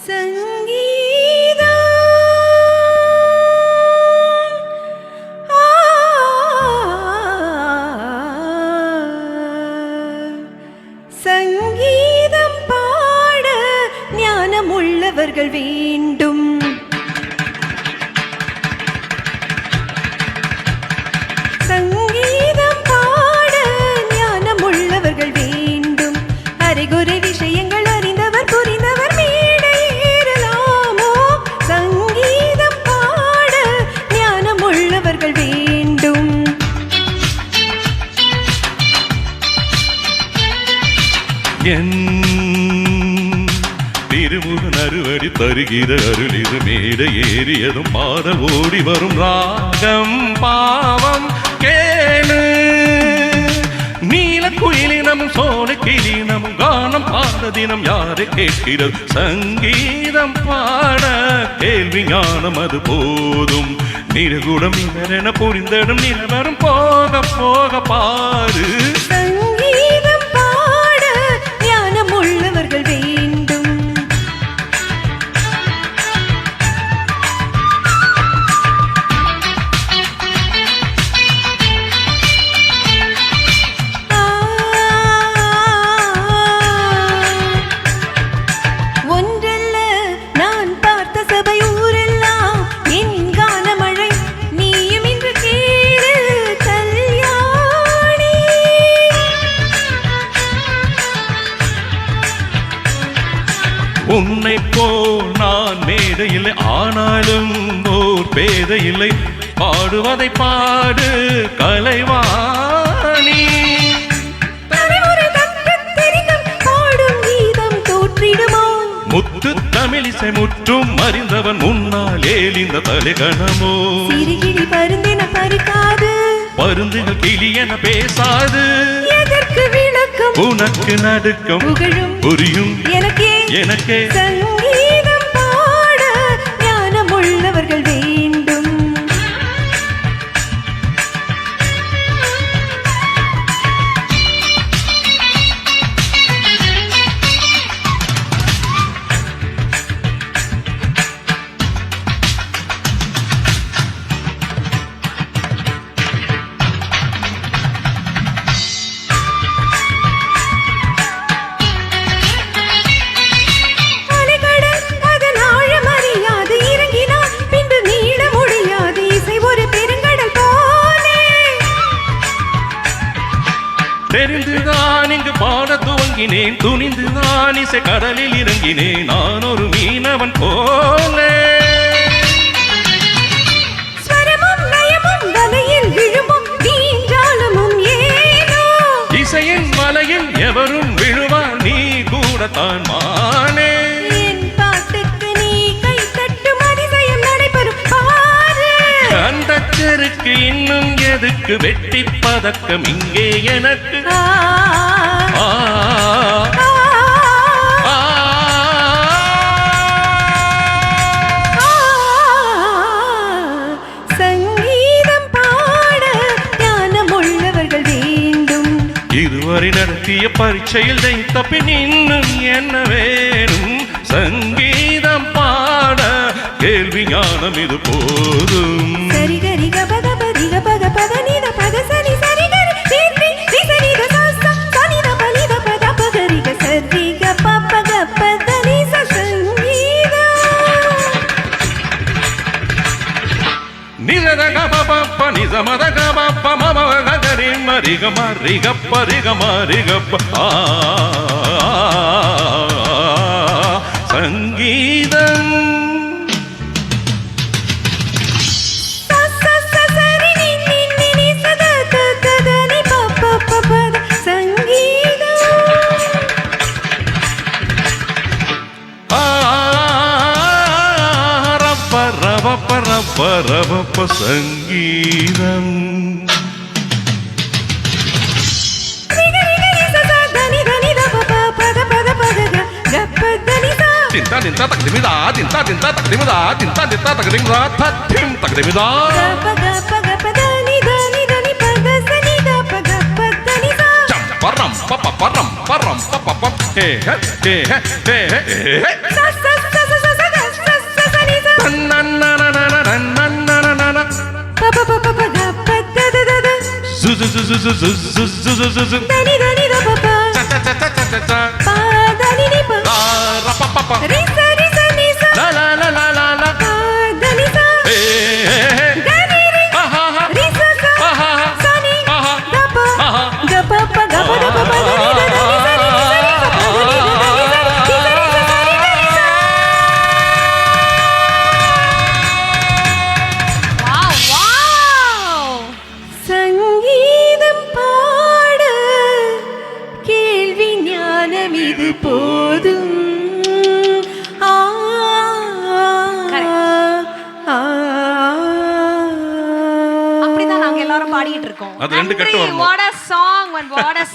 சங்கீதம் சங்கீதம் பாட ஞானமுள்ளவர்கள் வேண்டும். சங்கீதம் பாட ஞானமுள்ளவர்கள் வேண்டும். அரைகுறை விஷயங்கள் அறிந்தவர் புரிந்தவர் மேடை ஏறலாமோ? சங்கீதம் பாட ஞானமுள்ளவர்கள் வேண்டும். என் திருமுகன் அறுவடி தருகிற அருளிது மேடை ஏறியதும் பாடல் ஓடி வரும் ராகம் பாவம் கேளு. நீல குயிலினமும் சோழ கிளினமும் கானம் பாட தினம் யாரை கேட்கிறது? சங்கீதம் பாட கேள்வி ஞானம் அது போதும். நிறகுடம் இவரென புரிந்தடும் நிலவரும் போக போக பாரு. சங்கீதம் பாட ஞானமுள்ளவர்கள் வேண்டும். ஒன்றல்ல நான் பார்த்த சபை ஊரெல்லாம் என் கானமழை நீயும் இன்று கேளு கல்யாணி. உன்னை போல் நான் மேடையில்லை, ஆனாலும் ஓர் பேதையில்லை. பாடுவதை பாடு கலைவாணி. தலைமுறை தட்டத் தெரிந்தும் பாடும் கீதம் தோற்றிடுமோ? முத்து தமிழிசை முற்றும் அறிந்தவன் முன்னால் ஏலிந்த தலைகணமோ? சிறுகிளி பருந்தின பறிக்காது, பருந்துகள் கிளி என பேசாது. எதற்கு விளக்கம் உனக்கு நடுக்கம் புகழும் புரியும் எனக்கே எனக்கே. சங்கீதம் பாட ஞானமுள்ளவர்கள் வேண்டும். அலைகடல் அதன் ஆழம் அறியாது, இறங்கினால் பின்பு மீள முடியாது. இசை ஒரு பெருங்கடல் போலே. தெரிந்துதான் இங்கு பாட துவங்கினேன், துணிந்துதான் இசை கடலில் இறங்கினேன். நான் ஒரு மீனவன் போலே. ஸ்வரமும் லயமும் வலையில் விழுமும் வீஞ்சாலமும் ஏனோ? இசையின் மலையில் எவரும் விழுவார், நீ கூடத்தான் மானே. என் பாட்டுக்கு நீ கை தட்டும் அதிசயம் நடைபெறும் பாரு. அந்த செருக்கு இன்னும் எதுக்கு? வெட்டி பதக்கம் இங்கே எனக்கு. ஆ, ஆ, ஆ, ஆ. ஆ. சங்கீதம் பாட ஞானமுள்ளவர்கள் வேண்டும். இதுவரை நடத்திய பரீட்சையில் ஜெயித்த பின் இன்னும் என்ன வேணும்? சங்கீதம் பாட கேள்வி ஞானம் இது போதும். சரி கரி கபத பரிக பக பத நித பத சரி சரி கரி தீர்த்தி திசரி த ச சனி த பலி த பத பகரி க சரி க பப்ப க பத நி ச சங்கீதம். நிரத கபப்ப நிசமத கபப்ப மம கரி மரிக மரிகப்ப ரிக மரிகப்ப. சங்கீதம் ச ச ச சரி நி நி நி நி ச த த த த நி ப ப ப ப த சங்கீதம். ரப்ப ரவப்ப ரப்ப ரவப்ப சங்கீதம். ரிக ரிக நி ச ச த நி த நி த ப ப ப த ப த ப த க க ப த நி ச. தின்தா தின்தா தக்திமிதா தின்தா தின்தா தக்திமிதா தின்தா தின்தா தக்திமிதா தத்திம் தக்திமிதா. க ப க ப க ப த நி த நி த நி ப த ச நி த ப க ப த நி ச. பரம் பப்ப பரம் பரம் பப்ப ஹே ஹே ஹே ஹே ஹே. ச ச ச ச தன்னன்னனனனனனனனனன. ப ப ப ப ப க ப க த த த. சு சு சு சு சு சு சு சு சு சு சு. தனி தனி த ப ப. ச ச ச ச ச ச. ப தனி நி ப. லா ர ப ப ப. ரி ச ரி ச நி ச. லா லா லா லா லா லா. ப தனி ச. ஏ ஏ ஏ. க நி ரி. ஆஹாஹா. ரி ச ச. ஆஹாஹா. ச நி. ஆஹா. த ப. ஆஹா. க ப ப க ப த ப ப த நி த த நி ச ரி ரி ச ரி ச ப த நி த த நி ச ரி ரி ச ரி ச ரி க ரி ச. சங்கீதம் பாட கேள்வி ஞானம் இது போதும். ஆ, ஆ, அப்படிதான் நாங்க எல்லாரும் பாடிட்டு இருக்கோம். அது ரெண்டு கட்டு வரணும். What a song and what a